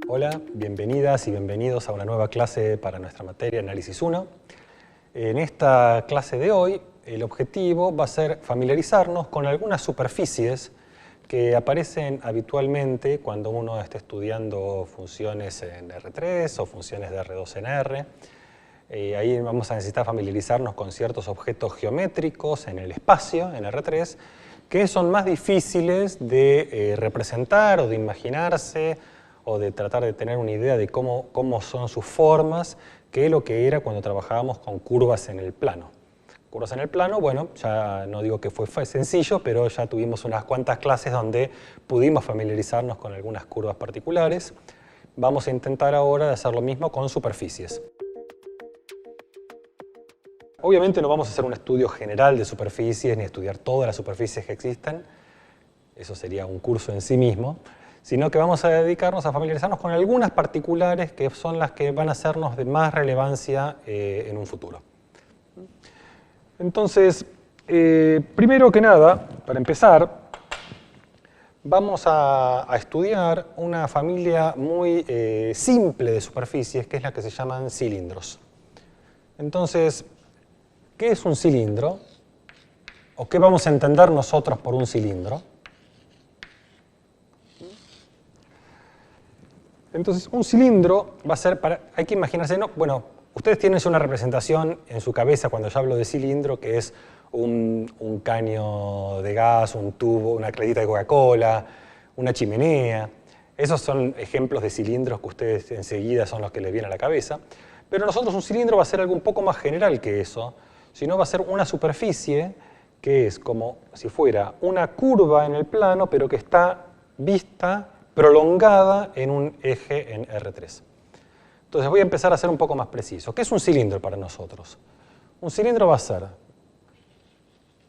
Hola, bienvenidas y bienvenidos a una nueva clase para nuestra materia Análisis 1. En esta clase de hoy, el objetivo va a ser familiarizarnos con algunas superficies que aparecen habitualmente cuando uno está estudiando funciones en R3 o funciones de R2 en R. Ahí vamos a necesitar familiarizarnos con ciertos objetos geométricos en el espacio, en R3, que son más difíciles de representar o de imaginarse o de tratar de tener una idea de cómo son sus formas, que lo que era cuando trabajábamos con curvas en el plano. Curvas en el plano, bueno, ya no digo que fue sencillo, pero ya tuvimos unas cuantas clases donde pudimos familiarizarnos con algunas curvas particulares. Vamos a intentar ahora hacer lo mismo con superficies. Obviamente no vamos a hacer un estudio general de superficies ni estudiar todas las superficies que existen. Eso sería un curso en sí mismo. Sino que vamos a dedicarnos a familiarizarnos con algunas particulares que son las que van a sernos de más relevancia en un futuro. Entonces, primero que nada, para empezar, vamos a estudiar una familia muy simple de superficies, que es la que se llaman cilindros. Entonces, ¿qué es un cilindro? ¿O qué vamos a entender nosotros por un cilindro? Entonces, un cilindro va a ser hay que imaginarse, no, bueno, ustedes tienen una representación en su cabeza cuando yo hablo de cilindro, que es un caño de gas, un tubo, una cladita de Coca-Cola, una chimenea. Esos son ejemplos de cilindros que ustedes enseguida son los que les vienen a la cabeza. Pero nosotros un cilindro va a ser algo un poco más general que eso, sino va a ser una superficie que es como si fuera una curva en el plano, pero que está vista prolongada en un eje en R3. Entonces voy a empezar a ser un poco más preciso. ¿Qué es un cilindro para nosotros? Un cilindro va a ser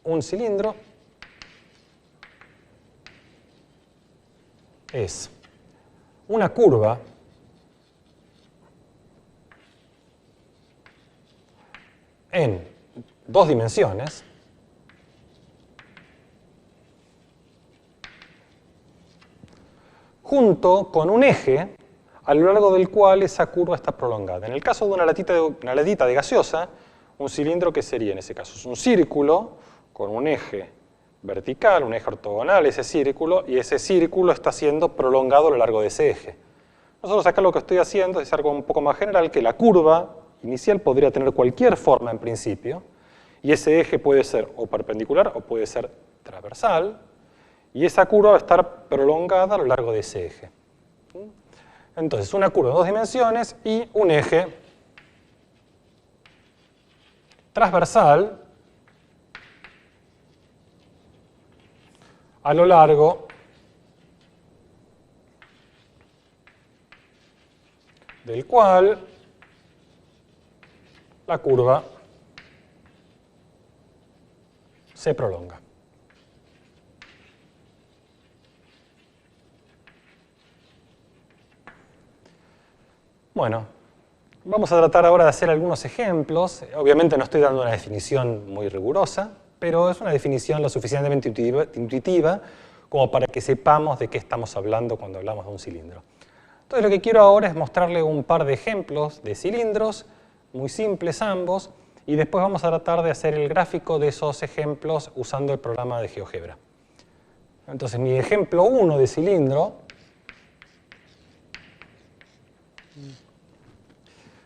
un cilindro es una curva en dos dimensiones junto con un eje a lo largo del cual esa curva está prolongada. En el caso de una latita de gaseosa, un cilindro, ¿qué sería en ese caso? Es un círculo con un eje vertical, un eje ortogonal, ese círculo, y ese círculo está siendo prolongado a lo largo de ese eje. Nosotros acá lo que estoy haciendo es algo un poco más general, que la curva inicial podría tener cualquier forma en principio, y ese eje puede ser o perpendicular o puede ser transversal, y esa curva va a estar prolongada a lo largo de ese eje. Entonces, una curva de dos dimensiones y un eje transversal a lo largo del cual la curva se prolonga. Bueno, vamos a tratar ahora de hacer algunos ejemplos. Obviamente no estoy dando una definición muy rigurosa, pero es una definición lo suficientemente intuitiva como para que sepamos de qué estamos hablando cuando hablamos de un cilindro. Entonces lo que quiero ahora es mostrarle un par de ejemplos de cilindros, muy simples ambos, y después vamos a tratar de hacer el gráfico de esos ejemplos usando el programa de GeoGebra. Entonces mi ejemplo 1 de cilindro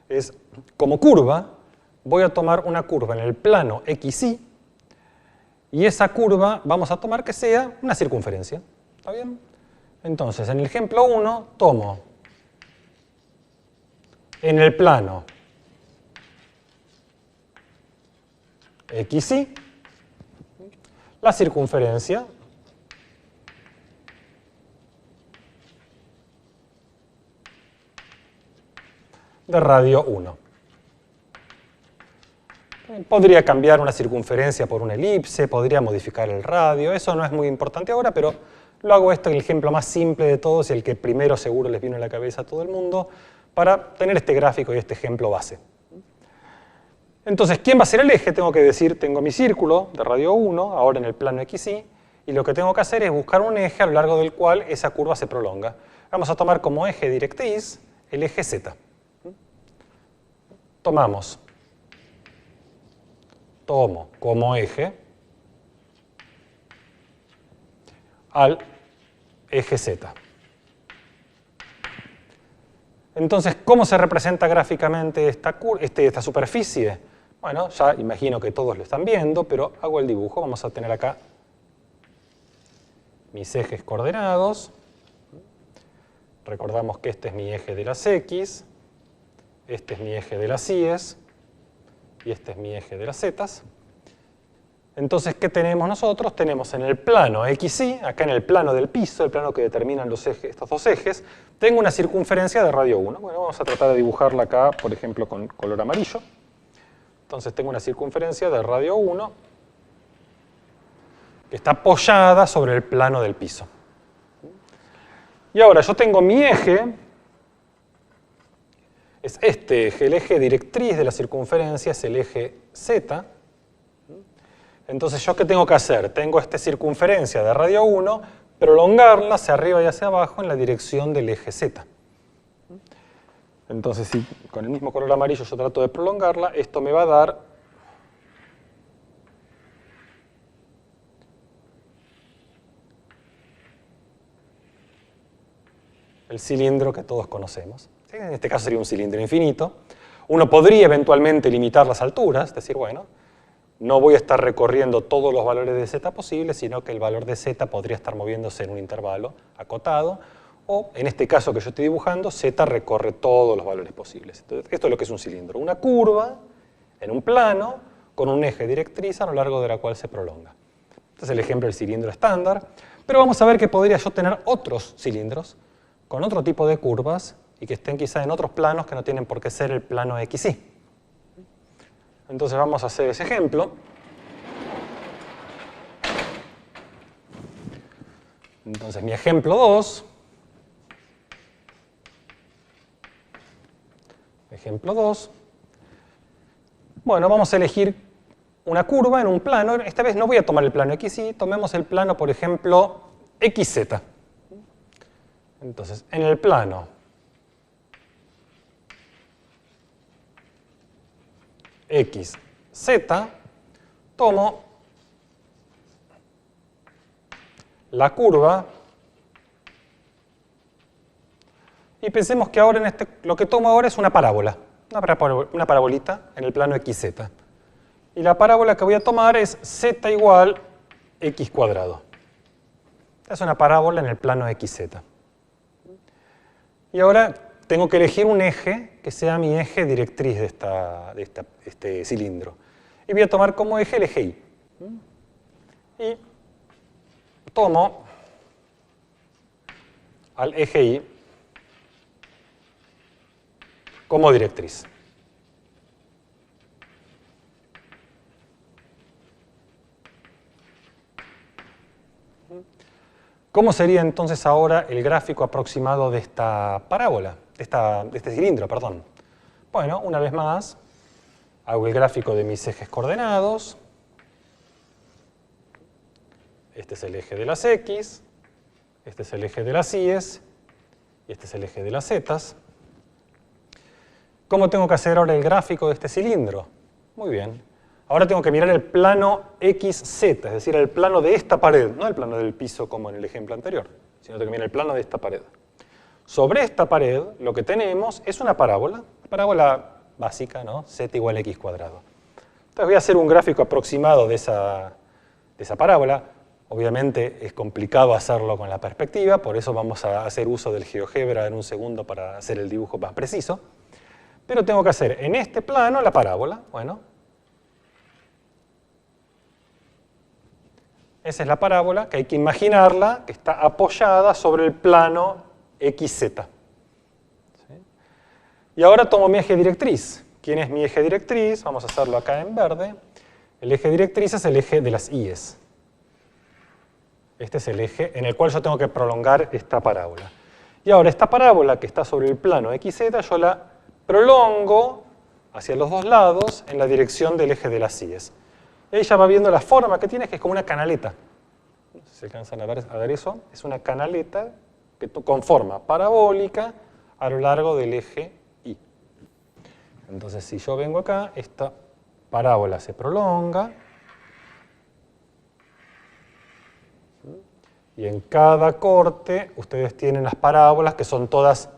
es, como curva, voy a tomar una curva en el plano XY, y esa curva vamos a tomar que sea una circunferencia. ¿Está bien? Entonces, en el ejemplo 1, tomo en el plano XY la circunferencia de radio 1. Podría cambiar una circunferencia por una elipse, podría modificar el radio, eso no es muy importante ahora, pero lo hago esto en el ejemplo más simple de todos y el que primero seguro les vino a la cabeza a todo el mundo, para tener este gráfico y este ejemplo base. Entonces, ¿quién va a ser el eje? Tengo que decir, tengo mi círculo de radio 1, ahora en el plano XY, y lo que tengo que hacer es buscar un eje a lo largo del cual esa curva se prolonga. Vamos a tomar como eje directriz el eje Z. Tomo como eje al eje Z. Entonces, ¿cómo se representa gráficamente esta superficie? Bueno, ya imagino que todos lo están viendo, pero hago el dibujo. Vamos a tener acá mis ejes coordenados. Recordamos que este es mi eje de las X, este es mi eje de las Y y este es mi eje de las Z. Entonces, ¿qué tenemos nosotros? Tenemos en el plano XY, acá en el plano del piso, el plano que determinan los ejes, estos dos ejes, tengo una circunferencia de radio 1. Bueno, vamos a tratar de dibujarla acá, por ejemplo, con color amarillo. Entonces tengo una circunferencia de radio 1 que está apoyada sobre el plano del piso. Y ahora yo tengo mi eje, es este eje, el eje directriz de la circunferencia es el eje Z. Entonces, ¿yo qué tengo que hacer? Tengo esta circunferencia de radio 1, prolongarla hacia arriba y hacia abajo en la dirección del eje Z. Entonces, si con el mismo color amarillo yo trato de prolongarla, esto me va a dar el cilindro que todos conocemos. ¿Sí? En este caso sería un cilindro infinito. Uno podría eventualmente limitar las alturas, decir, bueno, no voy a estar recorriendo todos los valores de z posibles, sino que el valor de z podría estar moviéndose en un intervalo acotado, o en este caso que yo estoy dibujando, z recorre todos los valores posibles. Entonces, esto es lo que es un cilindro, una curva en un plano con un eje directriz a lo largo de la cual se prolonga. Este es el ejemplo del cilindro estándar, pero vamos a ver que podría yo tener otros cilindros con otro tipo de curvas y que estén quizá en otros planos que no tienen por qué ser el plano XY. Entonces vamos a hacer ese ejemplo. Entonces mi ejemplo 2. Ejemplo 2. Bueno, vamos a elegir una curva en un plano. Esta vez no voy a tomar el plano XY, tomemos el plano, por ejemplo, XZ. Entonces, en el plano XZ, tomo la curva y pensemos que ahora lo que tomo ahora es una parábola, una parabolita en el plano XZ. Y la parábola que voy a tomar es z igual x cuadrado. Es una parábola en el plano XZ. Y ahora tengo que elegir un eje que sea mi eje directriz de este cilindro. Y voy a tomar como eje el eje Y. Y tomo al eje Y como directriz. ¿Cómo sería entonces ahora el gráfico aproximado de esta parábola, de este cilindro, perdón? Bueno, una vez más, hago el gráfico de mis ejes coordenados. Este es el eje de las X, este es el eje de las Y, y este es el eje de las Z. ¿Cómo tengo que hacer ahora el gráfico de este cilindro? Muy bien. Ahora tengo que mirar el plano XZ, es decir, el plano de esta pared, no el plano del piso como en el ejemplo anterior, sino tengo que mirar el plano de esta pared. Sobre esta pared lo que tenemos es una parábola básica, ¿no? Z igual x cuadrado. Entonces voy a hacer un gráfico aproximado de esa parábola. Obviamente es complicado hacerlo con la perspectiva, por eso vamos a hacer uso del GeoGebra en un segundo para hacer el dibujo más preciso. Pero tengo que hacer en este plano la parábola. Bueno, esa es la parábola, que hay que imaginarla, que está apoyada sobre el plano XZ. ¿Sí? Y ahora tomo mi eje directriz. ¿Quién es mi eje directriz? Vamos a hacerlo acá en verde. El eje directriz es el eje de las Y's. Este es el eje en el cual yo tengo que prolongar esta parábola. Y ahora esta parábola que está sobre el plano XZ, yo la prolongo hacia los dos lados en la dirección del eje de las Y's. Ella va viendo la forma que tiene, que es como una canaleta. No sé si alcanzan a ver eso. Es una canaleta que con forma parabólica a lo largo del eje Y. Entonces, si yo vengo acá, esta parábola se prolonga y en cada corte ustedes tienen las parábolas que son todas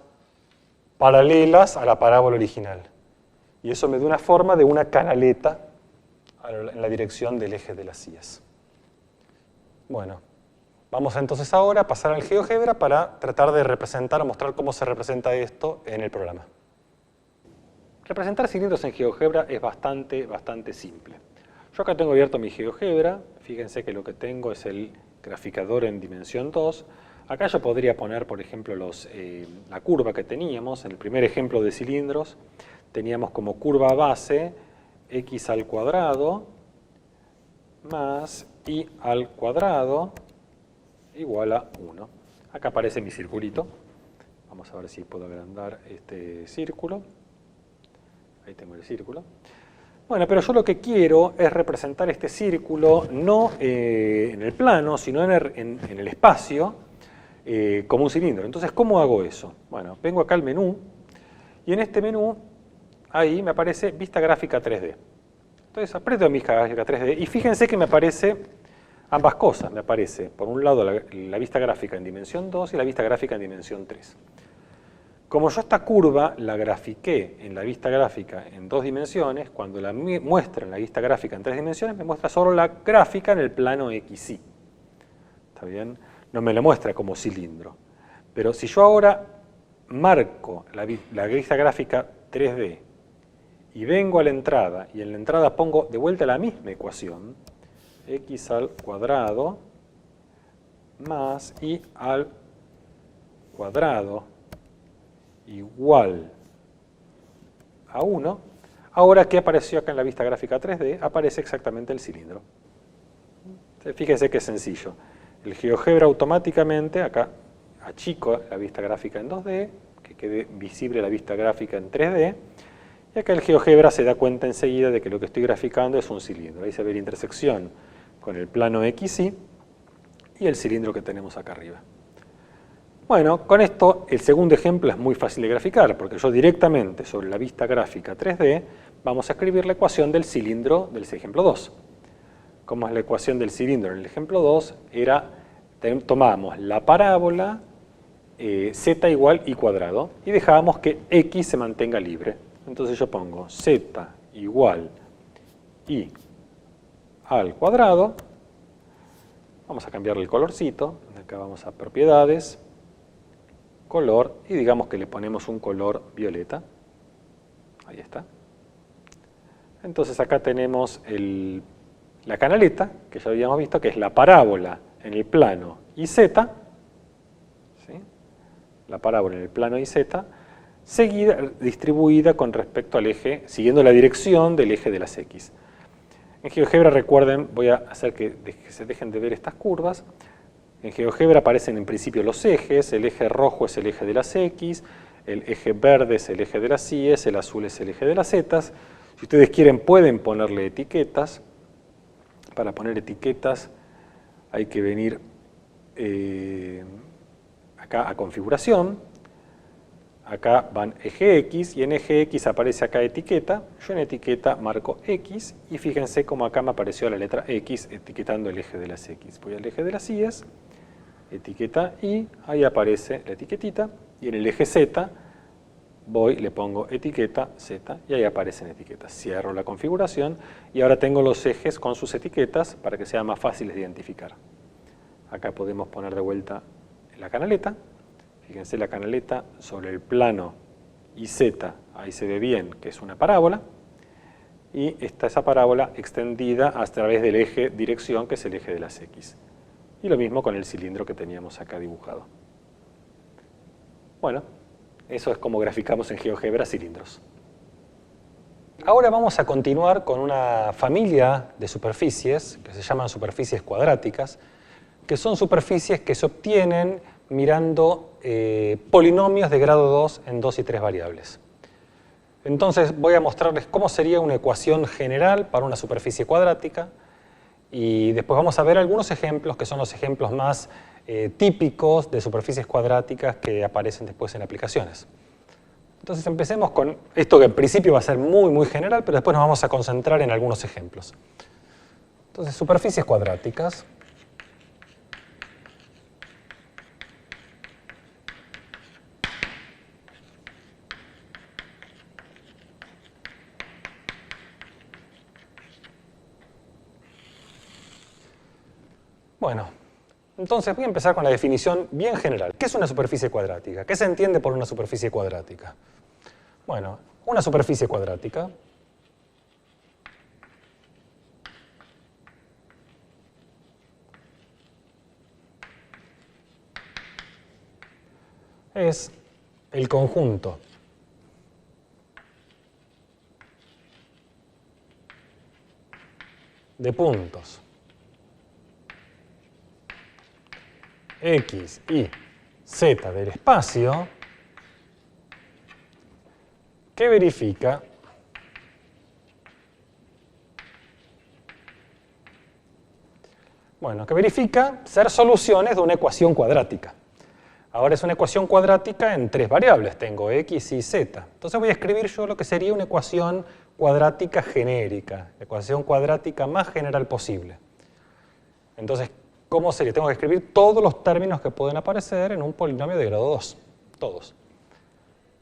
paralelas a la parábola original. Y eso me da una forma de una canaleta en la dirección del eje de las ías. Bueno, vamos entonces ahora a pasar al GeoGebra para tratar de representar o mostrar cómo se representa esto en el programa. Representar cilindros en GeoGebra es bastante simple. Yo acá tengo abierto mi GeoGebra, fíjense que lo que tengo es el graficador en dimensión 2. Acá yo podría poner, por ejemplo, la curva que teníamos. En el primer ejemplo de cilindros teníamos como curva base x al cuadrado más y al cuadrado igual a 1. Acá aparece mi circulito. Vamos a ver si puedo agrandar este círculo. Ahí tengo el círculo. Bueno, pero yo lo que quiero es representar este círculo no en el plano, sino en el espacio, como un cilindro. Entonces, ¿cómo hago eso? Bueno, vengo acá al menú, y en este menú, ahí me aparece vista gráfica 3D. Entonces, aprieto vista gráfica 3D, y fíjense que me aparece ambas cosas. Me aparece, por un lado, la vista gráfica en dimensión 2 y la vista gráfica en dimensión 3. Como yo esta curva la grafiqué en la vista gráfica en 2 dimensiones, cuando la muestra en la vista gráfica en 3 dimensiones, me muestra solo la gráfica en el plano XY. ¿Está bien? No me la muestra como cilindro. Pero si yo ahora marco la vista gráfica 3D y vengo a la entrada, y en la entrada pongo de vuelta la misma ecuación, x al cuadrado más y al cuadrado igual a 1, ahora que apareció acá en la vista gráfica 3D, aparece exactamente el cilindro. Fíjense qué sencillo. El GeoGebra automáticamente, acá achico la vista gráfica en 2D, que quede visible la vista gráfica en 3D, y acá el GeoGebra se da cuenta enseguida de que lo que estoy graficando es un cilindro. Ahí se ve la intersección con el plano XY y el cilindro que tenemos acá arriba. Bueno, con esto el segundo ejemplo es muy fácil de graficar, porque yo directamente sobre la vista gráfica 3D vamos a escribir la ecuación del cilindro del ejemplo 2. ¿Cómo es la ecuación del cilindro en el ejemplo 2? Tomábamos la parábola z igual y cuadrado y dejábamos que x se mantenga libre. Entonces yo pongo z igual y al cuadrado. Vamos a cambiarle el colorcito. Acá vamos a propiedades, color, y digamos que le ponemos un color violeta. Ahí está. Entonces acá tenemos la canaleta, que ya habíamos visto, que es la parábola en el plano IZ, ¿sí? La parábola en el plano IZ, distribuida con respecto al eje, siguiendo la dirección del eje de las X. En GeoGebra, recuerden, voy a hacer que se dejen de ver estas curvas. En GeoGebra aparecen en principio los ejes, el eje rojo es el eje de las X, el eje verde es el eje de las Y, el azul es el eje de las Z. Si ustedes quieren, pueden ponerle etiquetas. Para poner etiquetas hay que venir acá a configuración. Acá van eje X y en eje X aparece acá etiqueta. Yo en etiqueta marco X y fíjense cómo acá me apareció la letra X etiquetando el eje de las X. Voy al eje de las Y, etiqueta Y, ahí aparece la etiquetita, y en el eje Z le pongo etiqueta Z y ahí aparecen etiquetas. Cierro la configuración y ahora tengo los ejes con sus etiquetas para que sea más fáciles de identificar. Acá podemos poner de vuelta la canaleta. Fíjense la canaleta sobre el plano IZ, ahí se ve bien que es una parábola, y está esa parábola extendida a través del eje dirección, que es el eje de las X. Y lo mismo con el cilindro que teníamos acá dibujado. Bueno, eso es como graficamos en GeoGebra cilindros. Ahora vamos a continuar con una familia de superficies que se llaman superficies cuadráticas, que son superficies que se obtienen mirando polinomios de grado 2 en 2 y 3 variables. Entonces voy a mostrarles cómo sería una ecuación general para una superficie cuadrática y después vamos a ver algunos ejemplos que son los ejemplos más típicos de superficies cuadráticas que aparecen después en aplicaciones. Entonces empecemos con esto que en principio va a ser muy, muy general, pero después nos vamos a concentrar en algunos ejemplos. Entonces, superficies cuadráticas. Bueno, entonces voy a empezar con la definición bien general. ¿Qué es una superficie cuadrática? ¿Qué se entiende por una superficie cuadrática? Bueno, una superficie cuadrática es el conjunto de puntos X y Z del espacio que verifica ser soluciones de una ecuación cuadrática. Ahora es una ecuación cuadrática en tres variables, tengo X y Z. Entonces voy a escribir yo lo que sería una ecuación cuadrática genérica, la ecuación cuadrática más general posible. Entonces, ¿cómo sería? Tengo que escribir todos los términos que pueden aparecer en un polinomio de grado 2, todos.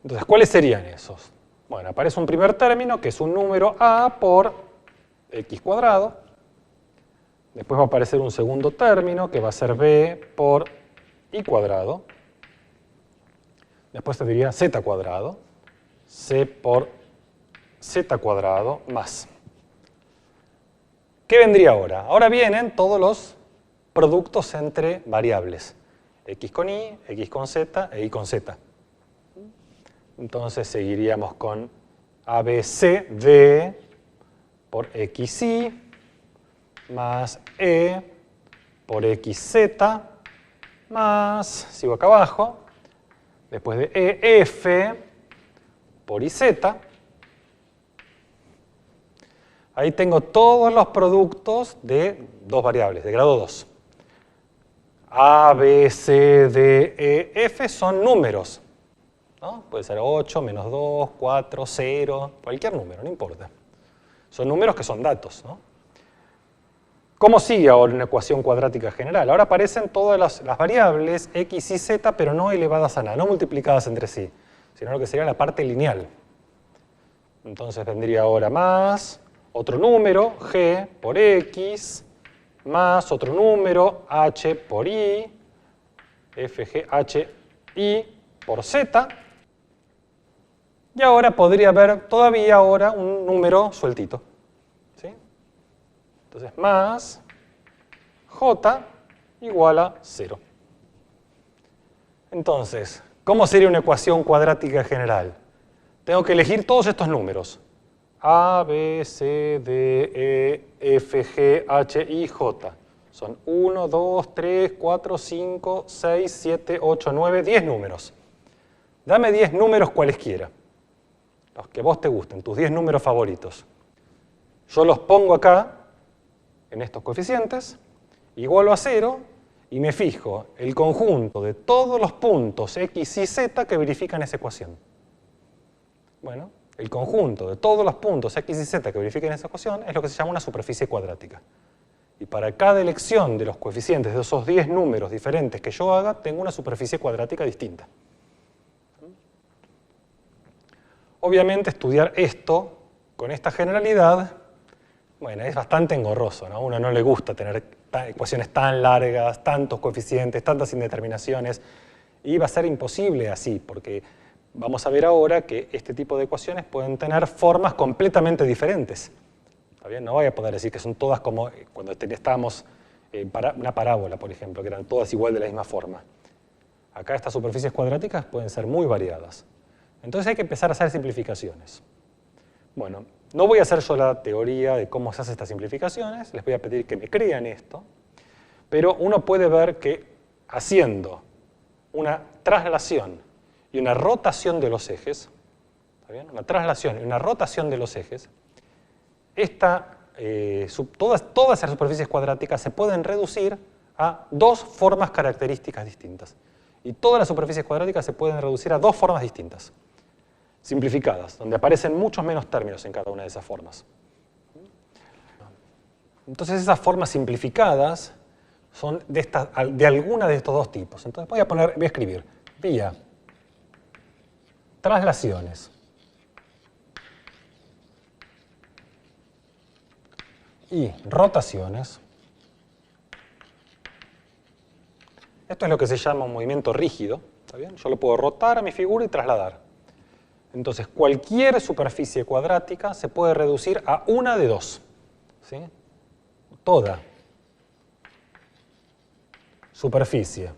Entonces, ¿cuáles serían esos? Bueno, aparece un primer término que es un número a por x cuadrado. Después va a aparecer un segundo término que va a ser b por y cuadrado. Después tendría z cuadrado, c por z cuadrado más. ¿Qué vendría ahora? Ahora vienen todos los productos entre variables. X con y, x con z e y con z. Entonces seguiríamos con ABCD por XY más E por XZ más, sigo acá abajo, después de EF por IZ. Ahí tengo todos los productos de dos variables, de grado 2. A, B, C, D, E, F son números, ¿no? Puede ser 8, menos 2, 4, 0, cualquier número, no importa. Son números que son datos, ¿no? ¿Cómo sigue ahora una ecuación cuadrática general? Ahora aparecen todas las variables x y z, pero no elevadas a nada, no multiplicadas entre sí, sino lo que sería la parte lineal. Entonces vendría ahora más otro número, g por x, más otro número, h por y, fg, h, y por z. Y ahora podría haber todavía ahora un número sueltito. ¿Sí? Entonces, más j igual a 0. Entonces, ¿cómo sería una ecuación cuadrática general? Tengo que elegir todos estos números. A, B, C, D, E, F, G, H, I, J. Son 1, 2, 3, 4, 5, 6, 7, 8, 9, 10 números. Dame 10 números cualesquiera. Los que vos te gusten, tus 10 números favoritos. Yo los pongo acá, en estos coeficientes, igualo a 0, y me fijo el conjunto de todos los puntos x y z que verifican esa ecuación. Bueno, el conjunto de todos los puntos x y z que verifican esa ecuación es lo que se llama una superficie cuadrática. Y para cada elección de los coeficientes de esos 10 números diferentes que yo haga, tengo una superficie cuadrática distinta. Obviamente estudiar esto con esta generalidad, bueno, es bastante engorroso, ¿no? A uno no le gusta tener ecuaciones tan largas, tantos coeficientes, tantas indeterminaciones, y va a ser imposible así, porque vamos a ver ahora que este tipo de ecuaciones pueden tener formas completamente diferentes. ¿Está bien? No voy a poder decir que son todas como cuando estábamos en una parábola, por ejemplo, que eran todas igual de la misma forma. Acá estas superficies cuadráticas pueden ser muy variadas. Entonces hay que empezar a hacer simplificaciones. Bueno, no voy a hacer yo la teoría de cómo se hacen estas simplificaciones, les voy a pedir que me crean esto, pero uno puede ver que haciendo una traslación y una rotación de los ejes, ¿está bien? Una traslación y una rotación de los ejes, todas esas superficies cuadráticas se pueden reducir a dos formas características distintas. Y todas las superficies cuadráticas se pueden reducir a dos formas distintas, simplificadas, donde aparecen muchos menos términos en cada una de esas formas. Entonces esas formas simplificadas son de alguna de estos dos tipos. Entonces voy a escribir vía traslaciones y rotaciones. Esto es lo que se llama un movimiento rígido, ¿está bien? Yo lo puedo rotar a mi figura y trasladar. Entonces, cualquier superficie cuadrática se puede reducir a una de dos, ¿sí? Toda superficie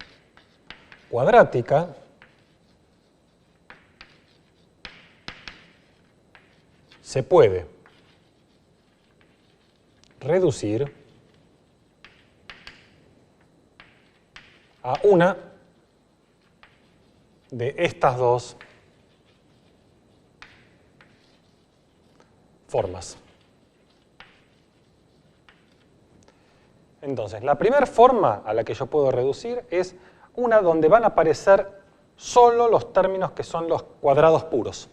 cuadrática se puede reducir a una de estas dos formas. Entonces, la primera forma a la que yo puedo reducir es una donde van a aparecer solo los términos que son los cuadrados puros.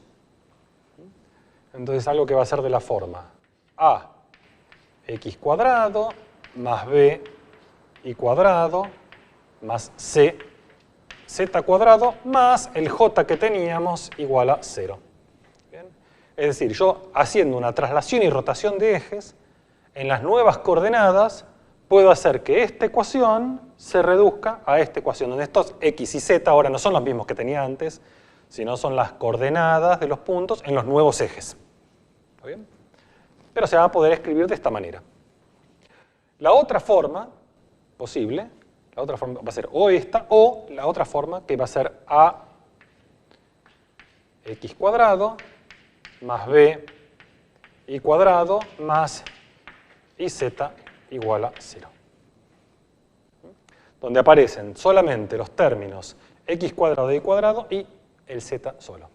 Entonces, algo que va a ser de la forma ax cuadrado más b y cuadrado más c z cuadrado más el j que teníamos igual a 0. ¿Bien? Es decir, yo haciendo una traslación y rotación de ejes, en las nuevas coordenadas puedo hacer que esta ecuación se reduzca a esta ecuación, donde estos x y z ahora no son los mismos que tenía antes, sino son las coordenadas de los puntos en los nuevos ejes. ¿Está bien? Pero se va a poder escribir de esta manera. La otra forma posible, la otra forma va a ser o esta, o la otra forma que va a ser a x cuadrado más b y cuadrado más iz igual a 0. Donde aparecen solamente los términos x cuadrado y cuadrado y el z solo.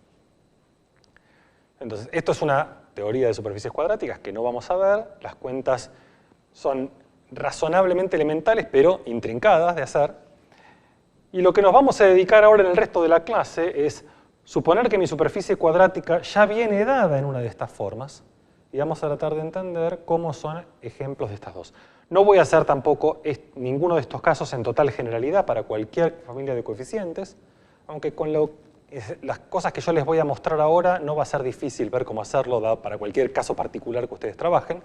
Entonces, esto es una teoría de superficies cuadráticas que no vamos a ver. Las cuentas son razonablemente elementales, pero intrincadas de hacer. Y lo que nos vamos a dedicar ahora en el resto de la clase es suponer que mi superficie cuadrática ya viene dada en una de estas formas, y vamos a tratar de entender cómo son ejemplos de estas dos. No voy a hacer tampoco ninguno de estos casos en total generalidad para cualquier familia de coeficientes, aunque con las cosas que yo les voy a mostrar ahora no va a ser difícil ver cómo hacerlo para cualquier caso particular que ustedes trabajen,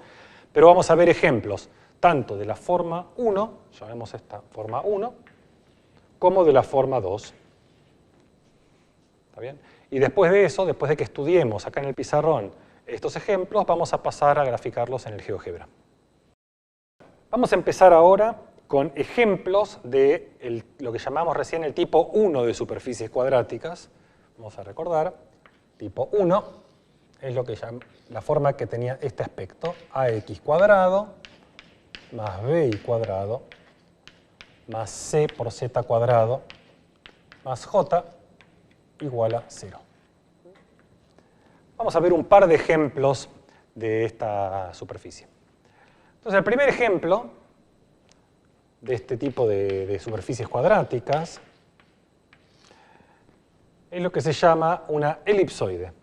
pero vamos a ver ejemplos tanto de la forma 1, llamemos esta forma 1, como de la forma 2. ¿Está bien? Y después de eso, después de que estudiemos acá en el pizarrón estos ejemplos, vamos a pasar a graficarlos en el GeoGebra. Vamos a empezar ahora con ejemplos de lo que llamamos recién el tipo 1 de superficies cuadráticas. Vamos a recordar, tipo 1 es la forma que tenía este aspecto, ax cuadrado más b cuadrado más c por z cuadrado más j igual a 0. Vamos a ver un par de ejemplos de esta superficie. Entonces, el primer ejemplo de este tipo de superficies cuadráticas es lo que se llama una elipsoide.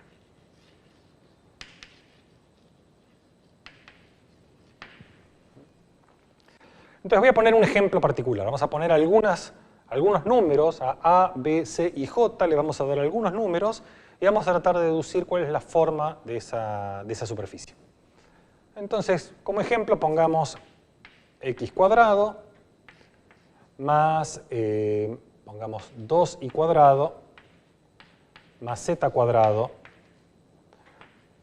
Entonces voy a poner un ejemplo particular. Vamos a poner algunos números, a, b, c y j, le vamos a dar algunos números y vamos a tratar de deducir cuál es la forma de esa superficie. Entonces, como ejemplo, pongamos x cuadrado más, pongamos 2y cuadrado más z cuadrado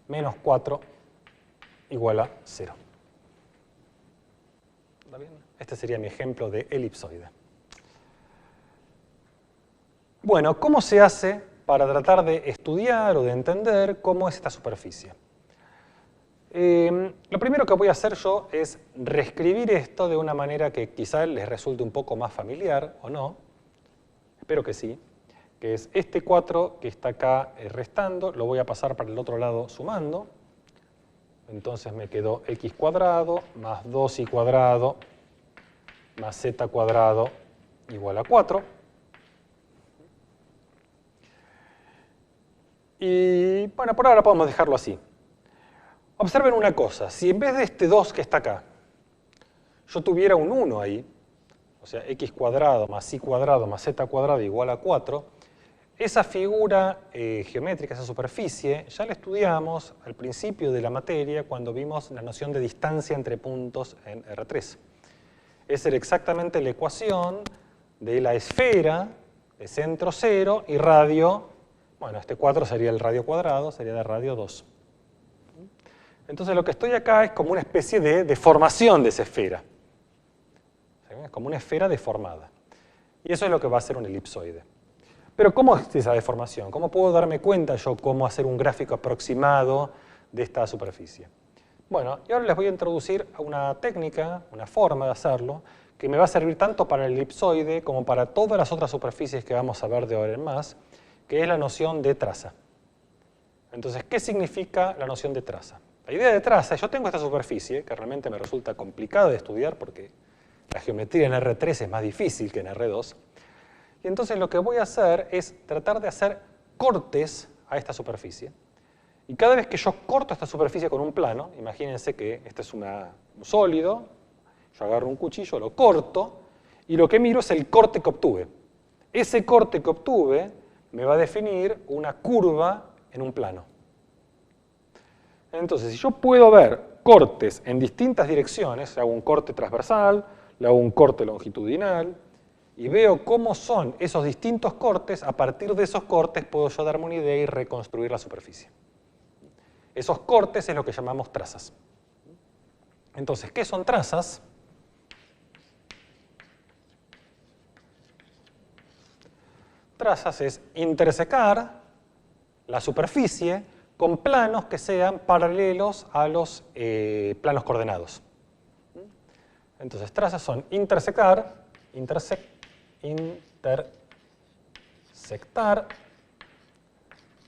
menos 4 igual a 0. ¿Está bien? Este sería mi ejemplo de elipsoide. Bueno, ¿cómo se hace para tratar de estudiar o de entender cómo es esta superficie? Lo primero que voy a hacer yo es reescribir esto de una manera que quizá les resulte un poco más familiar, o no, espero que sí, que es este 4 que está acá restando, lo voy a pasar para el otro lado sumando. Entonces me quedó x cuadrado más 2y cuadrado más z cuadrado igual a 4. Y bueno, por ahora podemos dejarlo así. Observen una cosa, si en vez de este 2 que está acá, yo tuviera un 1 ahí, o sea, x cuadrado más y cuadrado más z cuadrado igual a 4, esa figura geométrica, esa superficie, ya la estudiamos al principio de la materia cuando vimos la noción de distancia entre puntos en R3. Esa era exactamente la ecuación de la esfera de centro 0 y radio, bueno, este 4 sería el radio cuadrado, sería de radio 2. Entonces lo que estoy acá es como una especie de deformación de esa esfera. Es como una esfera deformada. Y eso es lo que va a ser un elipsoide. Pero ¿cómo es esa deformación? ¿Cómo puedo darme cuenta yo cómo hacer un gráfico aproximado de esta superficie? Bueno, y ahora les voy a introducir una técnica, una forma de hacerlo, que me va a servir tanto para el elipsoide como para todas las otras superficies que vamos a ver de ahora en más, que es la noción de traza. Entonces, ¿qué significa la noción de traza? La idea de traza, yo tengo esta superficie, que realmente me resulta complicada de estudiar porque la geometría en R3 es más difícil que en R2, y entonces lo que voy a hacer es tratar de hacer cortes a esta superficie. Y cada vez que yo corto esta superficie con un plano, imagínense que este es un sólido, yo agarro un cuchillo, lo corto, y lo que miro es el corte que obtuve. Ese corte que obtuve me va a definir una curva en un plano. Entonces, si yo puedo ver cortes en distintas direcciones, hago un corte transversal, le hago un corte longitudinal, y veo cómo son esos distintos cortes, a partir de esos cortes puedo yo darme una idea y reconstruir la superficie. Esos cortes es lo que llamamos trazas. Entonces, ¿qué son trazas? Trazas es intersecar la superficie con planos que sean paralelos a los planos coordenados. Entonces, trazas son intersectar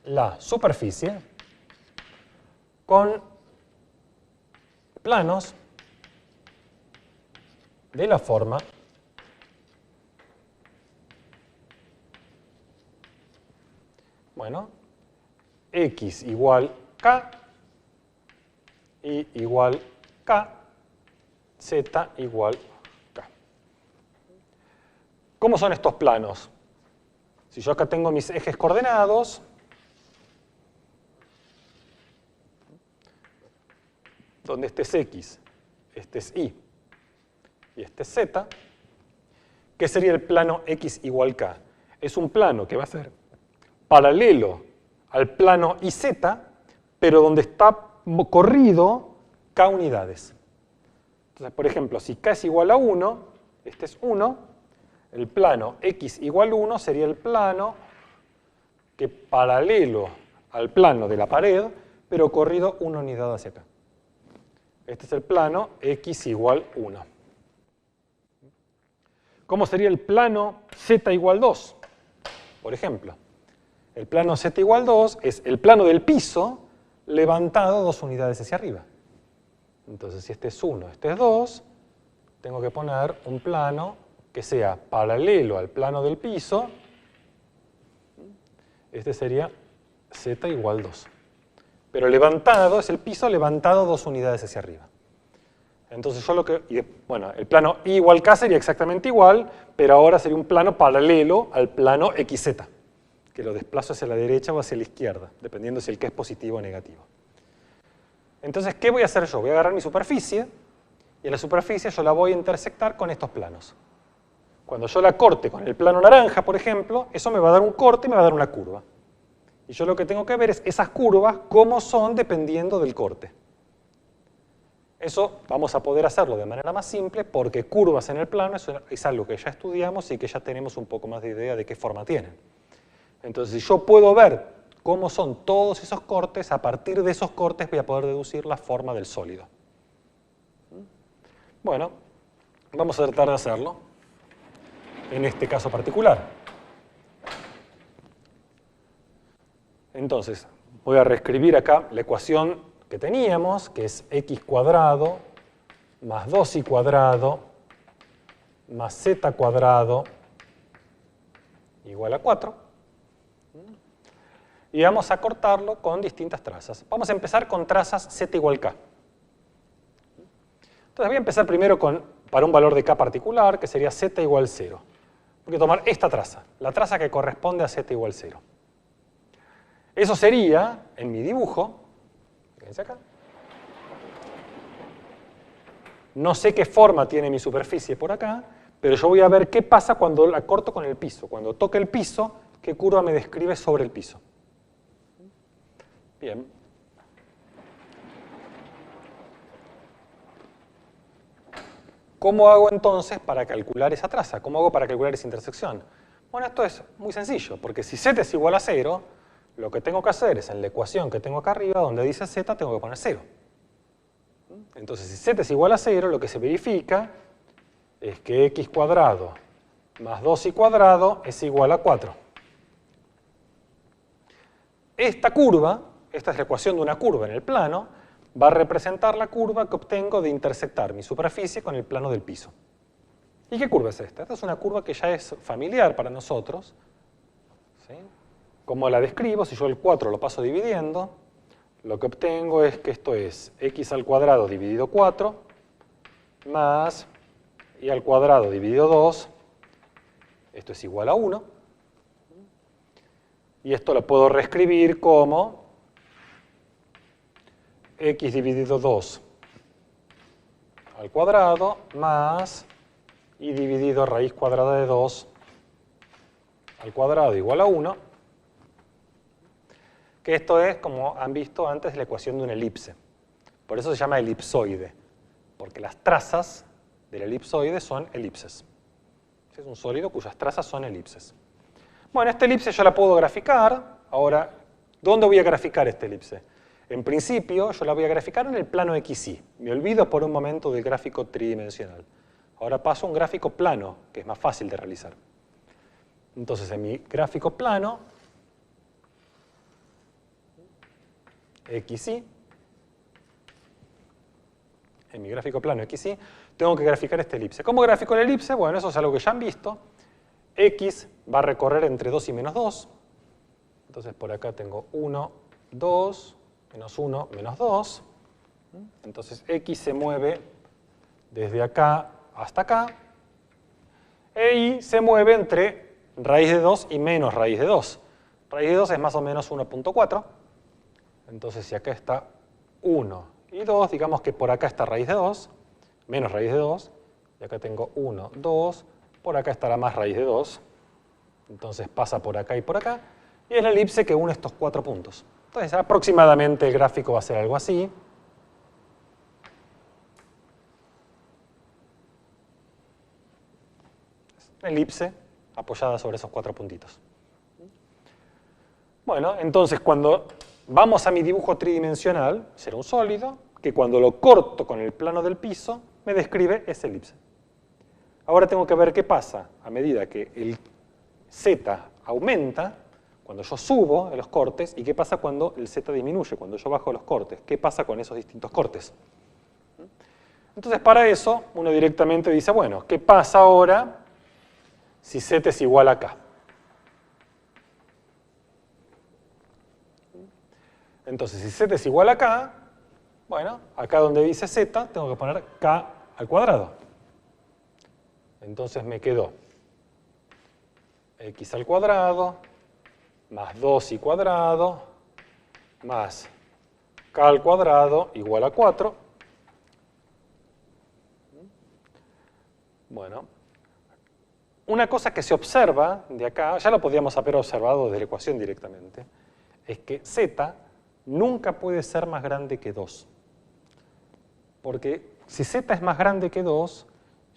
la superficie con planos de la forma x igual k, y igual k, z igual k. ¿Cómo son estos planos? Si yo acá tengo mis ejes coordenados, donde este es x, este es y este es z, ¿qué sería el plano x igual k? Es un plano que va a ser paralelo al plano IZ, pero donde está corrido k unidades. Entonces, por ejemplo, si k es igual a 1, este es 1, el plano x igual 1 sería el plano que paralelo al plano de la pared, pero corrido una unidad hacia acá. Este es el plano x igual 1. ¿Cómo sería el plano z igual 2? Por ejemplo, el plano z igual 2 es el plano del piso levantado 2 unidades hacia arriba. Entonces, si este es 1, este es 2, tengo que poner un plano que sea paralelo al plano del piso. Este sería z igual 2. Pero levantado es el piso levantado 2 unidades hacia arriba. Entonces yo el plano y igual k sería exactamente igual, pero ahora sería un plano paralelo al plano xz, que lo desplazo hacia la derecha o hacia la izquierda, dependiendo si el k es positivo o negativo. Entonces, ¿qué voy a hacer yo? Voy a agarrar mi superficie, y en la superficie yo la voy a intersectar con estos planos. Cuando yo la corte con el plano naranja, por ejemplo, eso me va a dar un corte y me va a dar una curva. Y yo lo que tengo que ver es esas curvas, cómo son dependiendo del corte. Eso vamos a poder hacerlo de manera más simple porque curvas en el plano es algo que ya estudiamos y que ya tenemos un poco más de idea de qué forma tienen. Entonces, si yo puedo ver cómo son todos esos cortes, a partir de esos cortes voy a poder deducir la forma del sólido. Bueno, vamos a tratar de hacerlo en este caso particular. Entonces, voy a reescribir acá la ecuación que teníamos, que es x cuadrado más 2y cuadrado más z cuadrado igual a 4. Y vamos a cortarlo con distintas trazas. Vamos a empezar con trazas z igual k. Entonces voy a empezar primero para un valor de k particular, que sería z igual 0. Voy a tomar esta traza, la traza que corresponde a z igual 0. Eso sería, en mi dibujo, fíjense acá, no sé qué forma tiene mi superficie por acá, pero yo voy a ver qué pasa cuando la corto con el piso. Cuando toque el piso, qué curva me describe sobre el piso. Bien. ¿Cómo hago entonces para calcular esa traza? ¿Cómo hago para calcular esa intersección? Bueno, esto es muy sencillo, porque si z es igual a 0, lo que tengo que hacer es en la ecuación que tengo acá arriba, donde dice z, tengo que poner 0. Entonces, si z es igual a 0, lo que se verifica es que x cuadrado más 2y cuadrado es igual a 4. Esta curva, esta es la ecuación de una curva en el plano, va a representar la curva que obtengo de intersectar mi superficie con el plano del piso. ¿Y qué curva es esta? Esta es una curva que ya es familiar para nosotros. ¿Sí? ¿Cómo la describo? Si yo el 4 lo paso dividiendo, lo que obtengo es que esto es x al cuadrado dividido 4 más y al cuadrado dividido 2. Esto es igual a 1. Y esto lo puedo reescribir como x dividido 2 al cuadrado más y dividido raíz cuadrada de 2 al cuadrado igual a 1, que esto es, como han visto antes, la ecuación de una elipse. Por eso se llama elipsoide, porque las trazas del elipsoide son elipses. Es un sólido cuyas trazas son elipses. Bueno, esta elipse yo la puedo graficar. Ahora, ¿dónde voy a graficar esta elipse? En principio, yo la voy a graficar en el plano XY. Me olvido por un momento del gráfico tridimensional. Ahora paso a un gráfico plano, que es más fácil de realizar. Entonces, en mi gráfico plano, XY, en mi gráfico plano XY, tengo que graficar esta elipse. ¿Cómo grafico la elipse? Bueno, eso es algo que ya han visto. X va a recorrer entre 2 y menos 2. Entonces, por acá tengo 1, 2, menos 1, menos 2. Entonces, X se mueve desde acá hasta acá. E Y se mueve entre raíz de 2 y menos raíz de 2. Raíz de 2 es más o menos 1.4. Entonces, si acá está 1 y 2, digamos que por acá está raíz de 2, menos raíz de 2, y acá tengo 1, 2, por acá estará más raíz de 2, entonces pasa por acá y por acá, y es la elipse que une estos 4 puntos. Entonces, aproximadamente el gráfico va a ser algo así. Una elipse apoyada sobre esos 4 puntitos. Bueno, entonces cuando vamos a mi dibujo tridimensional, será un sólido, que cuando lo corto con el plano del piso, me describe esa elipse. Ahora tengo que ver qué pasa a medida que el z aumenta, cuando yo subo los cortes, y qué pasa cuando el z disminuye, cuando yo bajo los cortes. ¿Qué pasa con esos distintos cortes? Entonces, para eso, uno directamente dice, bueno, ¿qué pasa ahora si z es igual a k? Entonces, si z es igual a k, bueno, acá donde dice z, tengo que poner k al cuadrado. Entonces me quedó x al cuadrado más 2y cuadrado más k al cuadrado igual a 4. Bueno, una cosa que se observa de acá, ya lo podríamos haber observado desde la ecuación directamente, es que z nunca puede ser más grande que 2. Porque si z es más grande que 2,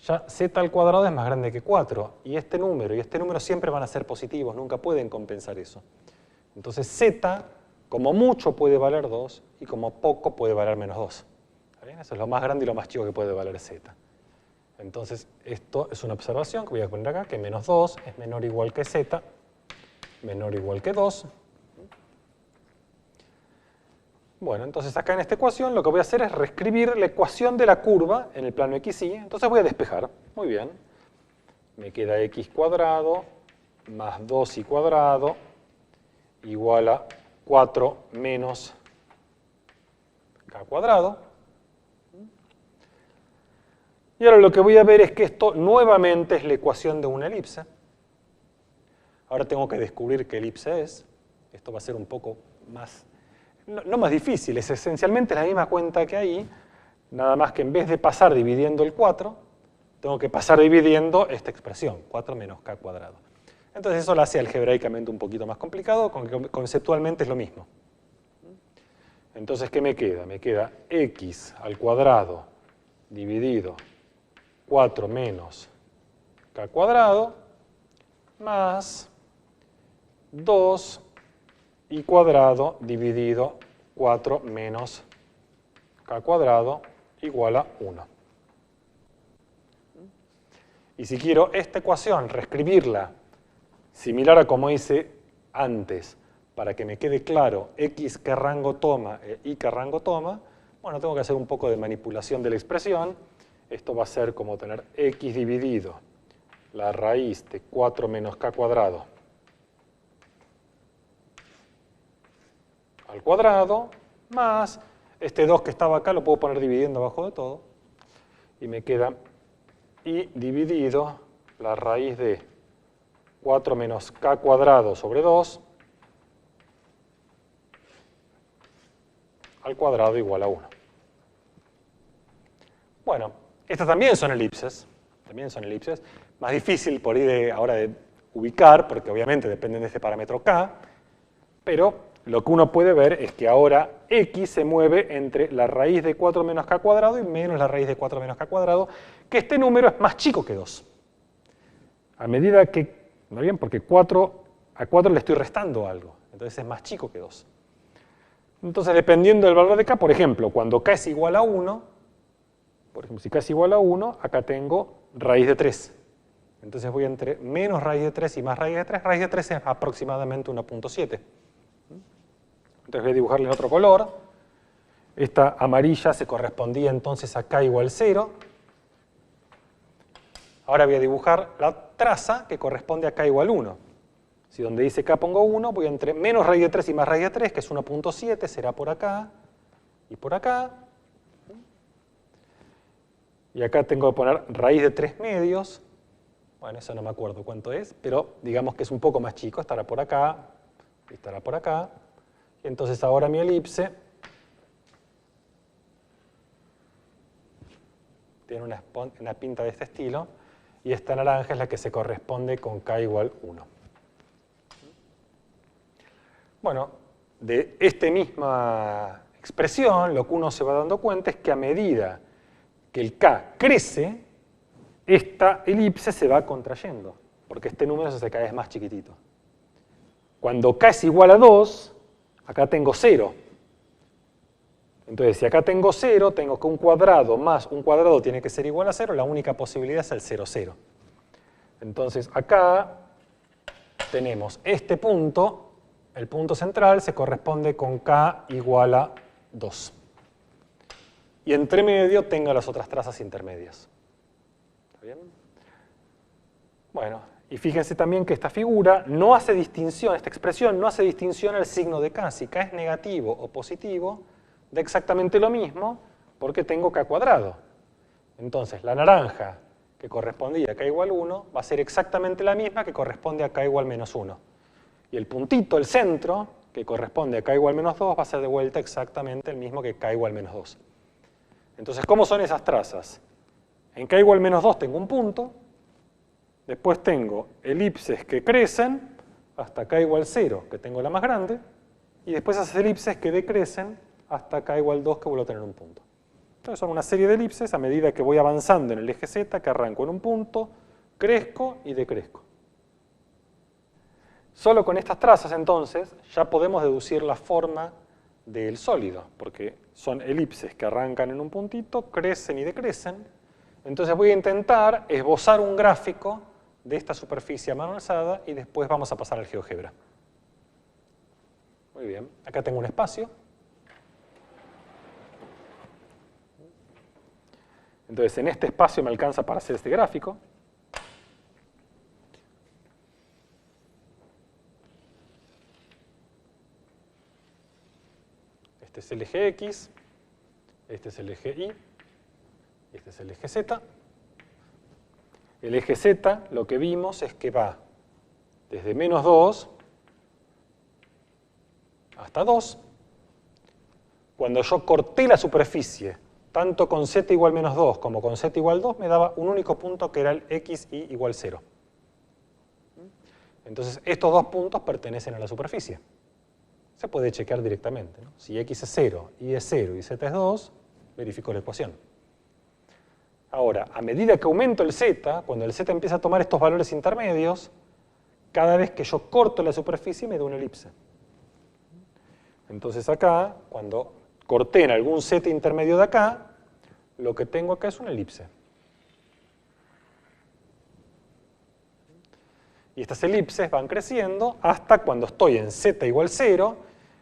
ya z al cuadrado es más grande que 4. Y este número siempre van a ser positivos, nunca pueden compensar eso. Entonces z, como mucho, puede valer 2 y como poco puede valer menos 2. ¿Está bien? Eso es lo más grande y lo más chico que puede valer z. Entonces esto es una observación que voy a poner acá, que menos 2 es menor o igual que z, menor o igual que 2. Bueno, entonces acá en esta ecuación lo que voy a hacer es reescribir la ecuación de la curva en el plano XY. Entonces voy a despejar. Muy bien. me queda x cuadrado más 2y cuadrado igual a 4 menos k cuadrado. Y ahora lo que voy a ver es que esto nuevamente es la ecuación de una elipse. Ahora tengo que descubrir qué elipse es. Esto va a ser un poco más, no más difícil, es esencialmente la misma cuenta que ahí, nada más que en vez de pasar dividiendo el 4, tengo que pasar dividiendo esta expresión, 4 menos k cuadrado. Entonces eso lo hace algebraicamente un poquito más complicado, conceptualmente es lo mismo. Entonces, ¿qué me queda? Me queda x al cuadrado dividido 4 menos k cuadrado más 2y cuadrado dividido 4 menos k cuadrado igual a 1. Y si quiero esta ecuación reescribirla similar a como hice antes, para que me quede claro x qué rango toma e y qué rango toma, bueno, tengo que hacer un poco de manipulación de la expresión. Esto va a ser como tener x dividido la raíz de 4 menos k cuadrado al cuadrado, más este 2 que estaba acá lo puedo poner dividiendo abajo de todo, y me queda y dividido la raíz de 4 menos k cuadrado sobre 2 al cuadrado igual a 1. Bueno, estas también son elipses, más difícil por ahí ahora de ubicar, porque obviamente dependen de este parámetro k, pero lo que uno puede ver es que ahora x se mueve entre la raíz de 4 menos k cuadrado y menos la raíz de 4 menos k cuadrado, que este número es más chico que 2. A medida que, ¿no bien? Porque a 4 le estoy restando algo, entonces es más chico que 2. Entonces, dependiendo del valor de k, por ejemplo, cuando k es igual a 1, por ejemplo, si k es igual a 1, acá tengo raíz de 3. Entonces voy entre menos raíz de 3 y más raíz de 3. Raíz de 3 es aproximadamente 1.7. Entonces voy a dibujarle en otro color. Esta amarilla se correspondía entonces a k igual 0. Ahora voy a dibujar la traza que corresponde a k igual 1. Si donde dice k pongo 1, voy entre menos raíz de 3 y más raíz de 3, que es 1.7, será por acá y por acá. Y acá tengo que poner raíz de 3 medios. Bueno, eso no me acuerdo cuánto es, pero digamos que es un poco más chico, estará por acá y estará por acá. Y entonces ahora mi elipse tiene una pinta de este estilo, y esta naranja es la que se corresponde con k igual 1. Bueno, de esta misma expresión, lo que uno se va dando cuenta es que a medida que el k crece, esta elipse se va contrayendo, porque este número se hace cada vez más chiquitito. Cuando k es igual a 2, acá tengo 0. Entonces, si acá tengo 0, tengo que un cuadrado más un cuadrado tiene que ser igual a 0, la única posibilidad es el 0, 0. Entonces, acá tenemos este punto, el punto central se corresponde con k igual a 2. Y entre medio tengo las otras trazas intermedias. ¿Está bien? Bueno, y fíjense también que esta figura no hace distinción, esta expresión no hace distinción al signo de k. Si k es negativo o positivo, da exactamente lo mismo porque tengo k cuadrado. Entonces, la naranja que correspondía a k igual 1 va a ser exactamente la misma que corresponde a k igual menos 1. Y el puntito, el centro, que corresponde a k igual menos 2, va a ser de vuelta exactamente el mismo que k igual menos 2. Entonces, ¿cómo son esas trazas? En k igual menos 2 tengo un punto, después tengo elipses que crecen hasta k igual 0, que tengo la más grande, y después esas elipses que decrecen hasta k igual 2, que vuelvo a tener un punto. Entonces son una serie de elipses a medida que voy avanzando en el eje z, que arranco en un punto, crezco y decrezco. Solo con estas trazas, entonces, ya podemos deducir la forma del sólido, porque son elipses que arrancan en un puntito, crecen y decrecen. Entonces voy a intentar esbozar un gráfico de esta superficie a mano alzada y después vamos a pasar al GeoGebra. Muy bien, acá tengo un espacio. Entonces en este espacio me alcanza para hacer este gráfico. Este es el eje X, este es el eje Y, este es el eje Z. El eje Z, lo que vimos es que va desde menos 2 hasta 2. Cuando yo corté la superficie, tanto con z igual menos 2 como con z igual 2, me daba un único punto que era el x, y igual 0. Entonces, estos dos puntos pertenecen a la superficie. Se puede chequear directamente, ¿no? Si x es 0, y es 0 y z es 2, verifico la ecuación. Ahora, a medida que aumento el z, cuando el z empieza a tomar estos valores intermedios, cada vez que yo corto la superficie me da una elipse. Entonces acá, cuando corté en algún z intermedio de acá, lo que tengo acá es una elipse. Y estas elipses van creciendo hasta cuando estoy en z igual 0,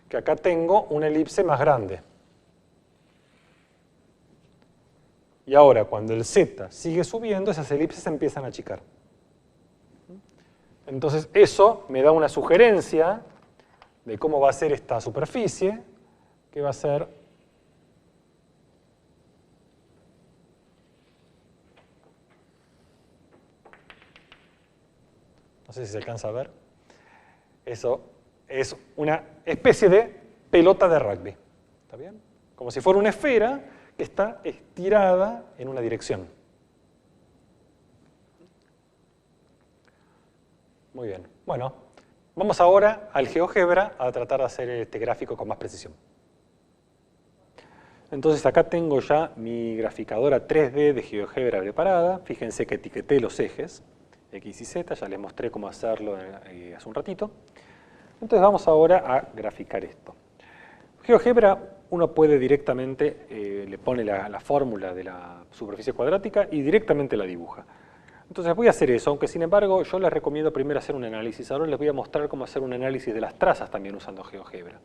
que acá tengo una elipse más grande. Y ahora, cuando el z sigue subiendo, esas elipses se empiezan a achicar. Entonces, eso me da una sugerencia de cómo va a ser esta superficie, que va a ser no sé si se alcanza a ver, eso es una especie de pelota de rugby, ¿está bien? Como si fuera una esfera que está estirada en una dirección. Muy bien, bueno, vamos ahora al GeoGebra a tratar de hacer este gráfico con más precisión. Entonces acá tengo ya mi graficadora 3D de GeoGebra preparada. Fíjense que etiqueté los ejes X y Z, ya les mostré cómo hacerlo hace un ratito. Entonces vamos ahora a graficar esto. GeoGebra uno puede directamente, le pone la fórmula de la superficie cuadrática y directamente la dibuja. Entonces voy a hacer eso, aunque sin embargo yo les recomiendo primero hacer un análisis. Ahora les voy a mostrar cómo hacer un análisis de las trazas también usando GeoGebra.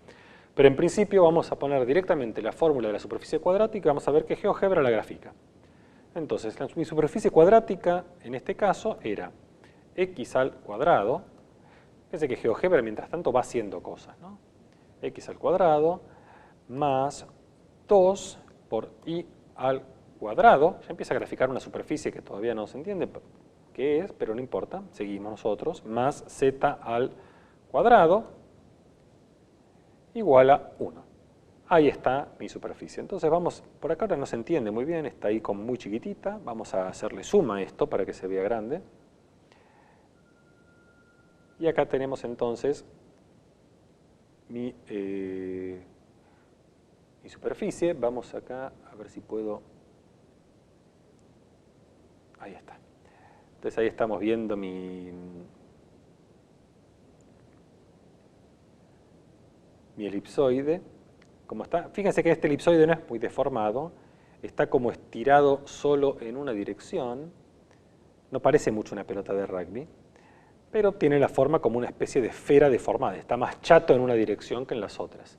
Pero en principio vamos a poner directamente la fórmula de la superficie cuadrática y vamos a ver que GeoGebra la grafica. Entonces, mi superficie cuadrática, en este caso, era x al cuadrado. Fíjense que GeoGebra, mientras tanto, va haciendo cosas, ¿no? X al cuadrado más 2 por y al cuadrado. Ya empieza a graficar una superficie que todavía no se entiende qué es, pero no importa, seguimos nosotros, más z al cuadrado igual a 1. Ahí está mi superficie. Entonces vamos, por acá ahora no se entiende muy bien, está ahí como muy chiquitita. Vamos a hacerle suma a esto para que se vea grande. Y acá tenemos entonces mi superficie. Vamos acá a ver si puedo... Ahí está. Entonces ahí estamos viendo mi elipsoide. Como está, fíjense que este elipsoide no es muy deformado, está como estirado solo en una dirección, no parece mucho una pelota de rugby, pero tiene la forma como una especie de esfera deformada, está más chato en una dirección que en las otras.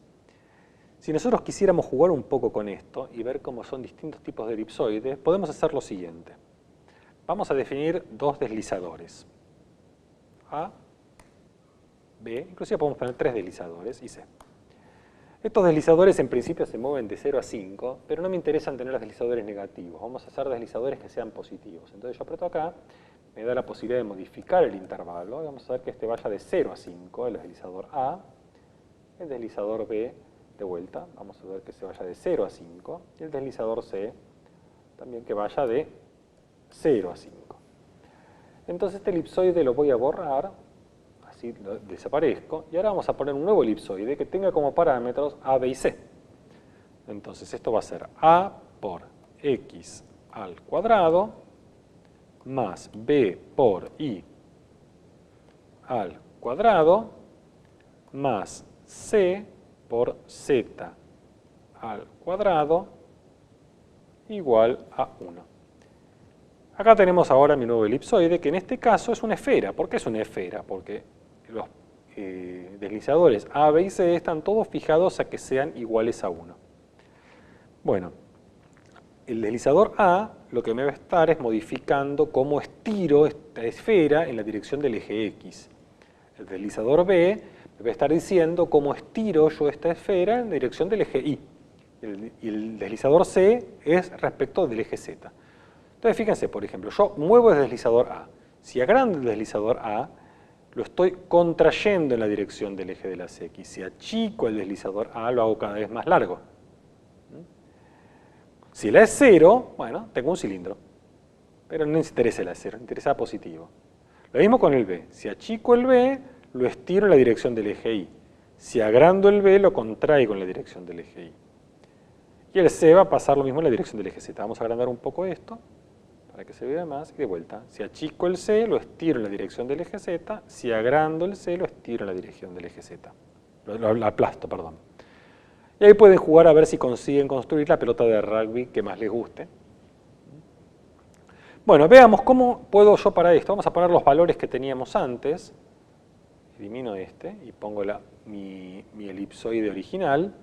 Si nosotros quisiéramos jugar un poco con esto y ver cómo son distintos tipos de elipsoides, podemos hacer lo siguiente. Vamos a definir dos deslizadores, A, B, inclusive podemos poner 3 deslizadores y C. Estos deslizadores en principio se mueven de 0 a 5, pero no me interesan tener deslizadores negativos. Vamos a hacer deslizadores que sean positivos. Entonces yo aprieto acá, me da la posibilidad de modificar el intervalo. Y vamos a ver que este vaya de 0 a 5, el deslizador A. El deslizador B, de vuelta, vamos a ver que se vaya de 0 a 5. Y el deslizador C, también que vaya de 0 a 5. Entonces este elipsoide lo voy a borrar. Desaparezco, y ahora vamos a poner un nuevo elipsoide que tenga como parámetros A, B y C. Entonces esto va a ser A por x al cuadrado más B por y al cuadrado más C por z al cuadrado igual a 1. Acá tenemos ahora mi nuevo elipsoide, que en este caso es una esfera. ¿Por qué es una esfera? Porque los deslizadores A, B y C están todos fijados a que sean iguales a 1. Bueno, el deslizador A lo que me va a estar es modificando cómo estiro esta esfera en la dirección del eje X. El deslizador B voy a estar diciendo cómo estiro yo esta esfera en dirección del eje Y. Y el deslizador C es respecto del eje Z. Entonces fíjense, por ejemplo, yo muevo el deslizador A. Si agrando el deslizador A, lo estoy contrayendo en la dirección del eje de las X. Si achico el deslizador A, lo hago cada vez más largo. Si la es 0, bueno, tengo un cilindro. Pero no nos interesa la 0, nos interesa positivo. Lo mismo con el B. Si achico el B, lo estiro en la dirección del eje Y. Si agrando el B, lo contraigo en la dirección del eje Y. Y el C va a pasar lo mismo en la dirección del eje Z. Vamos a agrandar un poco esto, para que se vea más, y de vuelta. Si achico el C, lo estiro en la dirección del eje Z. Si agrando el C, lo estiro en la dirección del eje Z. Lo aplasto, perdón. Y ahí pueden jugar a ver si consiguen construir la pelota de rugby que más les guste. Bueno, veamos cómo puedo yo para esto. Vamos a poner los valores que teníamos antes. Elimino este y pongo mi elipsoide original.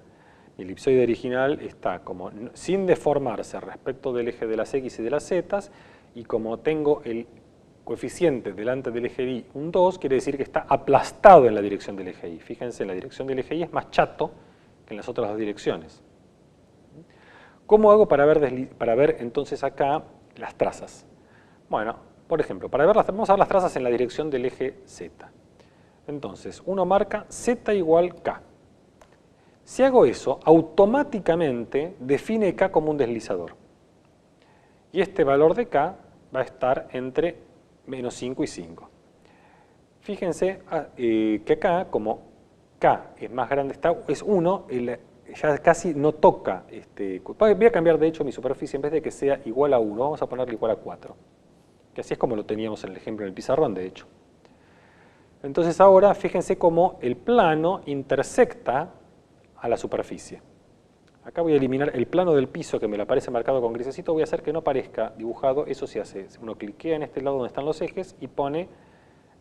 Mi elipsoide original está como sin deformarse respecto del eje de las X y de las Z, y como tengo el coeficiente delante del eje Y un 2, quiere decir que está aplastado en la dirección del eje Y. Fíjense, en la dirección del eje Y es más chato que en las otras dos direcciones. ¿Cómo hago para ver entonces acá las trazas? Bueno, por ejemplo, vamos a ver las trazas en la dirección del eje Z. Entonces, uno marca Z igual K. Si hago eso, automáticamente define K como un deslizador. Y este valor de K va a estar entre menos 5 y 5. Fíjense que acá, como K es más grande, es 1, ya casi no toca. Voy a cambiar de hecho mi superficie, en vez de que sea igual a 1, vamos a ponerle igual a 4. Que así es como lo teníamos en el ejemplo en el pizarrón, de hecho. Entonces ahora fíjense cómo el plano intersecta a la superficie. Acá voy a eliminar el plano del piso que me lo aparece marcado con grisecito, voy a hacer que no aparezca dibujado. Eso se hace, uno cliquea en este lado donde están los ejes y pone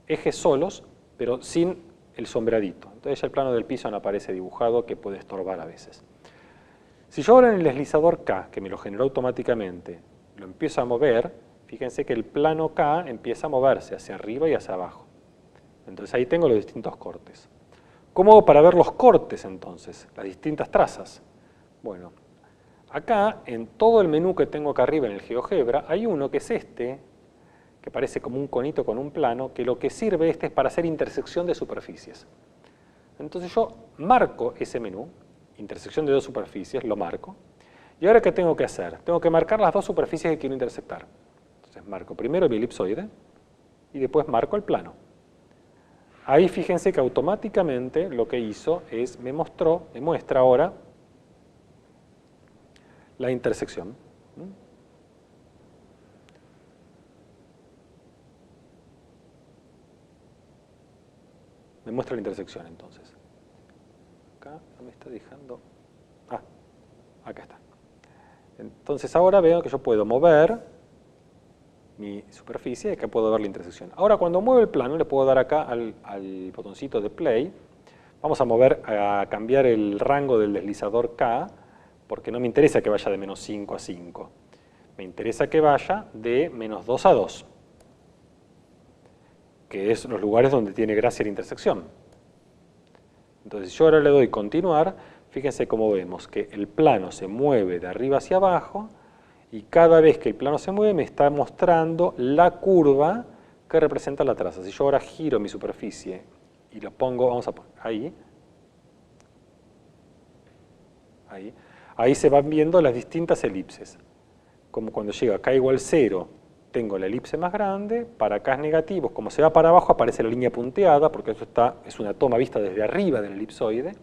ejes solos, pero sin el sombreadito. Entonces ya el plano del piso no aparece dibujado, que puede estorbar a veces. Si yo ahora en el deslizador K, que me lo generó automáticamente, lo empiezo a mover, fíjense que el plano K empieza a moverse hacia arriba y hacia abajo. Entonces ahí tengo los distintos cortes. ¿Cómo hago para ver los cortes entonces? Las distintas trazas. Bueno, acá en todo el menú que tengo acá arriba en el GeoGebra hay uno que es este, que parece como un conito con un plano, que lo que sirve es para hacer intersección de superficies. Entonces yo marco ese menú, intersección de dos superficies, lo marco. ¿Y ahora qué tengo que hacer? Tengo que marcar las dos superficies que quiero intersectar. Entonces marco primero mi elipsoide y después marco el plano. Ahí fíjense que automáticamente lo que hizo es me muestra ahora la intersección. Me muestra la intersección entonces. Acá no me está dejando. Ah, acá está. Entonces ahora veo que yo puedo mover mi superficie y acá puedo ver la intersección. Ahora cuando muevo el plano le puedo dar acá al botoncito de play. Vamos a cambiar el rango del deslizador K, porque no me interesa que vaya de menos 5 a 5. Me interesa que vaya de menos 2 a 2, que es los lugares donde tiene gracia la intersección. Entonces yo ahora le doy continuar, fíjense cómo vemos que el plano se mueve de arriba hacia abajo, y cada vez que el plano se mueve me está mostrando la curva que representa la traza. Si yo ahora giro mi superficie y lo pongo, vamos a poner ahí se van viendo las distintas elipses. Como cuando llega acá igual 0, tengo la elipse más grande, para acá es negativo, como se va para abajo aparece la línea punteada, porque eso es una toma vista desde arriba del elipsoide,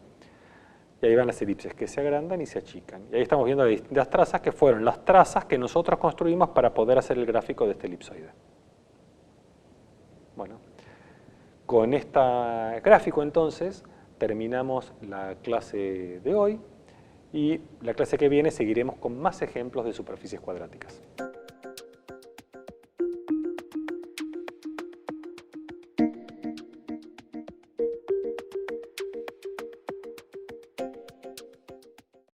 y ahí van las elipses que se agrandan y se achican. Y ahí estamos viendo las distintas trazas que fueron las trazas que nosotros construimos para poder hacer el gráfico de este elipsoide. Bueno, con este gráfico entonces terminamos la clase de hoy y la clase que viene seguiremos con más ejemplos de superficies cuadráticas.